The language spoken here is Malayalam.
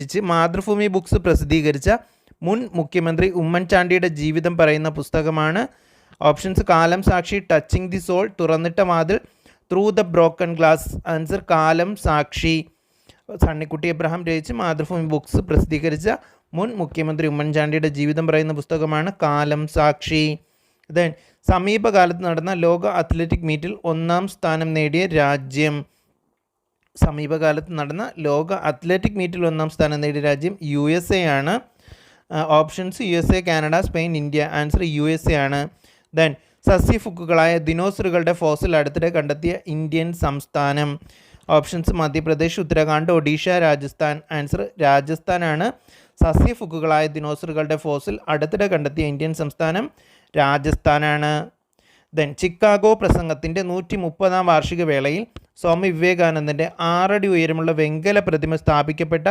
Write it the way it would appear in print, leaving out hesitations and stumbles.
രചിച്ച് മാതൃഭൂമി ബുക്സ് പ്രസിദ്ധീകരിച്ച മുൻ മുഖ്യമന്ത്രി ഉമ്മൻചാണ്ടിയുടെ ജീവിതം പറയുന്ന പുസ്തകമാണ്? ഓപ്ഷൻസ് കാലം സാക്ഷി, ടച്ചിങ് ദി സോൾ, തുറന്നിട്ട വാതിൽ, through the broken glass. Answer കാലം സാക്ഷി. സണ്ണിക്കുട്ടി എബ്രഹാം രചിച്ച് മാതൃഭൂമി ബുക്സ് പ്രസിദ്ധീകരിച്ച മുൻ മുഖ്യമന്ത്രി ഉമ്മൻചാണ്ടിയുടെ ജീവിതം പറയുന്ന പുസ്തകമാണ് കാലം സാക്ഷി. ദെൻ സമീപകാലത്ത് നടന്ന ലോക അത്ലറ്റിക് മീറ്റിൽ 1-ാം സ്ഥാനം നേടിയ രാജ്യം? സമീപകാലത്ത് നടന്ന ലോക അത്ലറ്റിക് മീറ്റിൽ 1-ാം സ്ഥാനം നേടിയ രാജ്യം USA ആണ്. Options USA, Canada, Spain, India. Answer USA ആണ്. ദെൻ സസ്യഫുക്കുകളായ ദിനോസറുകളുടെ ഫോസിൽ അടുത്തിടെ കണ്ടെത്തിയ ഇന്ത്യൻ സംസ്ഥാനം? ഓപ്ഷൻസ് മധ്യപ്രദേശ്, ഉത്തരാഖണ്ഡ്, ഒഡീഷ, രാജസ്ഥാൻ. ആൻസർ രാജസ്ഥാനാണ്. സസ്യഫുക്കുകളായ ദിനോസറുകളുടെ ഫോസിൽ അടുത്തിടെ കണ്ടെത്തിയ ഇന്ത്യൻ സംസ്ഥാനം രാജസ്ഥാനാണ്. ദെൻ ചിക്കാഗോ പ്രസംഗത്തിൻ്റെ 130-ാം വാർഷിക വേളയിൽ സ്വാമി വിവേകാനന്ദൻ്റെ 6 അടി ഉയരമുള്ള വെങ്കല പ്രതിമ സ്ഥാപിക്കപ്പെട്ട